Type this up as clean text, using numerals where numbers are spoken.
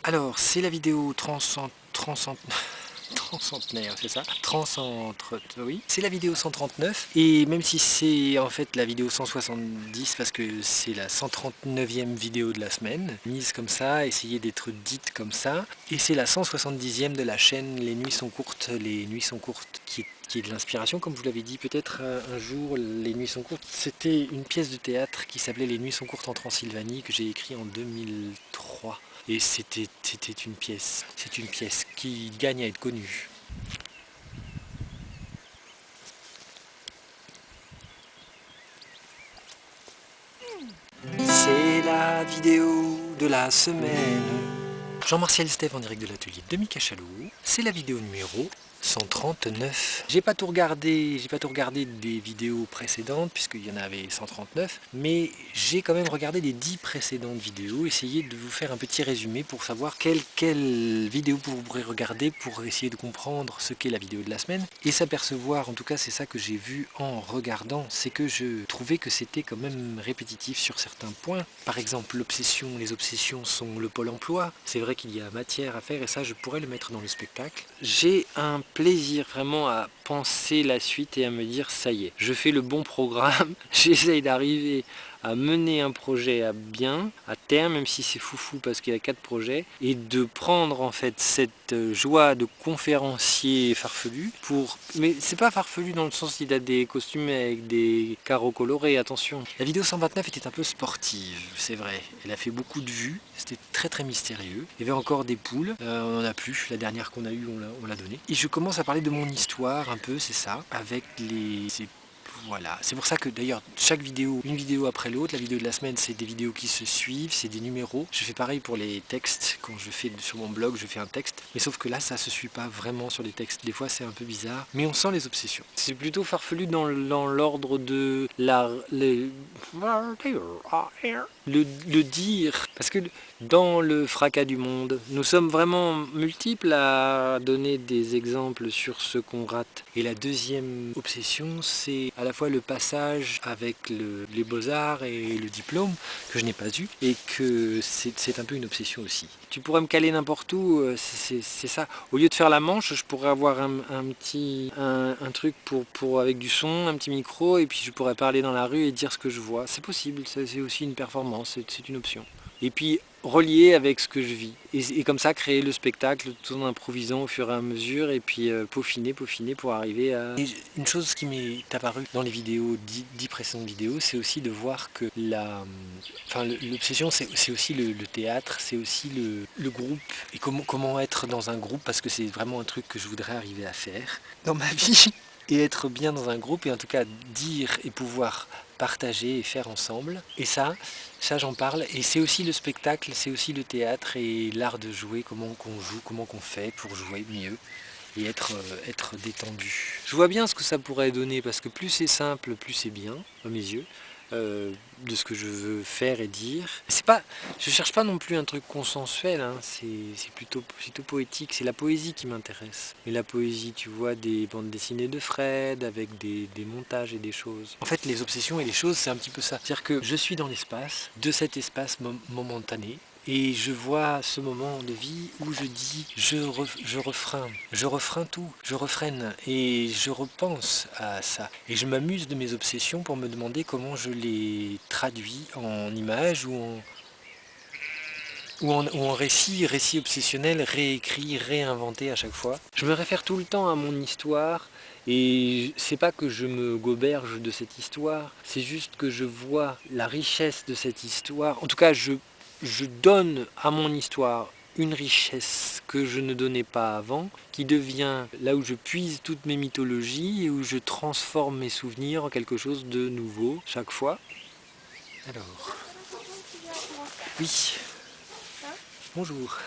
Alors, c'est la vidéo transcentenaire, c'est ça? Oui. C'est la vidéo 139, et même si c'est en fait la vidéo 170, parce que c'est la 139e vidéo de la semaine, mise comme ça, essayez d'être dite comme ça, et c'est la 170e de la chaîne Les Nuits sont courtes, qui est de l'inspiration, comme je vous l'avais dit peut-être un jour. Les Nuits sont courtes, c'était une pièce de théâtre qui s'appelait Les Nuits sont courtes en Transylvanie, que j'ai écrit en 2003. Et c'est une pièce qui gagne à être connue. C'est la vidéo de la semaine. Jean-Martial Stève en direct de l'atelier de Mika Chalou. C'est la vidéo numéro 139. J'ai pas tout regardé des vidéos précédentes puisqu'il y en avait 139, mais j'ai quand même regardé les 10 précédentes vidéos, essayer de vous faire un petit résumé pour savoir quelle vidéo vous pourrez regarder pour essayer de comprendre ce qu'est la vidéo de la semaine et s'apercevoir, en tout cas c'est ça que j'ai vu en regardant, c'est que je trouvais que c'était quand même répétitif sur certains points. Par exemple les obsessions sont le pôle emploi, c'est vrai qu'il y a matière à faire et ça je pourrais le mettre dans le spectacle. J'ai un plaisir vraiment à penser la suite et à me dire ça y est, je fais le bon programme, j'essaye d'arriver à mener un projet à bien, à terme, même si c'est foufou parce qu'il y a 4 projets, et de prendre en fait cette joie de conférencier farfelu mais c'est pas farfelu dans le sens qu'il a des costumes avec des carreaux colorés, attention. La vidéo 129 était un peu sportive, c'est vrai, elle a fait beaucoup de vues, c'était très très mystérieux, il y avait encore des poules, on en a plus, la dernière qu'on a eue on l'a donnée. Et je commence à parler de mon histoire un peu, c'est ça, avec voilà, c'est pour ça que d'ailleurs chaque vidéo, une vidéo après l'autre, la vidéo de la semaine c'est des vidéos qui se suivent, c'est des numéros. Je fais pareil pour les textes, quand je fais sur mon blog je fais un texte, mais sauf que là ça se suit pas vraiment sur les textes, des fois c'est un peu bizarre, mais on sent les obsessions. C'est plutôt farfelu dans l'ordre de le dire, parce que dans le fracas du monde, nous sommes vraiment multiples à donner des exemples sur ce qu'on rate. Et la deuxième obsession, c'est à la fois le passage avec les beaux-arts et le diplôme, que je n'ai pas eu, et que c'est un peu une obsession aussi. Tu pourrais me caler n'importe où, c'est ça. Au lieu de faire la manche, je pourrais avoir un truc avec du son, un petit micro, et puis je pourrais parler dans la rue et dire ce que je vois. C'est possible, c'est aussi une performance, c'est une option. Et puis relier avec ce que je vis. Et comme ça, créer le spectacle tout en improvisant au fur et à mesure, et puis peaufiner pour arriver à... Et une chose qui m'est apparue dans les vidéos, 10 précédentes vidéos, c'est aussi de voir que l'obsession, c'est aussi le théâtre, c'est aussi le groupe, et comment être dans un groupe, parce que c'est vraiment un truc que je voudrais arriver à faire dans ma vie, et être bien dans un groupe, et en tout cas dire et pouvoir partager et faire ensemble. Et ça j'en parle, et c'est aussi le spectacle, c'est aussi le théâtre et l'art de jouer, comment qu'on joue, comment qu'on fait pour jouer mieux et être détendu. Je vois bien ce que ça pourrait donner, parce que plus c'est simple, plus c'est bien, à mes yeux, de ce que je veux faire et dire. Je cherche pas non plus un truc consensuel, hein, c'est plutôt poétique, c'est la poésie qui m'intéresse. Mais la poésie, tu vois, des bandes dessinées de Fred, avec des montages et des choses. En fait, les obsessions et les choses, c'est un petit peu ça. C'est-à-dire que je suis dans l'espace, de cet espace momentané, et je vois ce moment de vie où je dis, je refreine tout, je refreine, et je repense à ça. Et je m'amuse de mes obsessions pour me demander comment je les traduis en images ou en récit obsessionnel, réécrit, réinventé à chaque fois. Je me réfère tout le temps à mon histoire, et c'est pas que je me goberge de cette histoire, c'est juste que je vois la richesse de cette histoire. En tout cas, je donne à mon histoire une richesse que je ne donnais pas avant, qui devient là où je puise toutes mes mythologies et où je transforme mes souvenirs en quelque chose de nouveau chaque fois. Alors, oui, bonjour.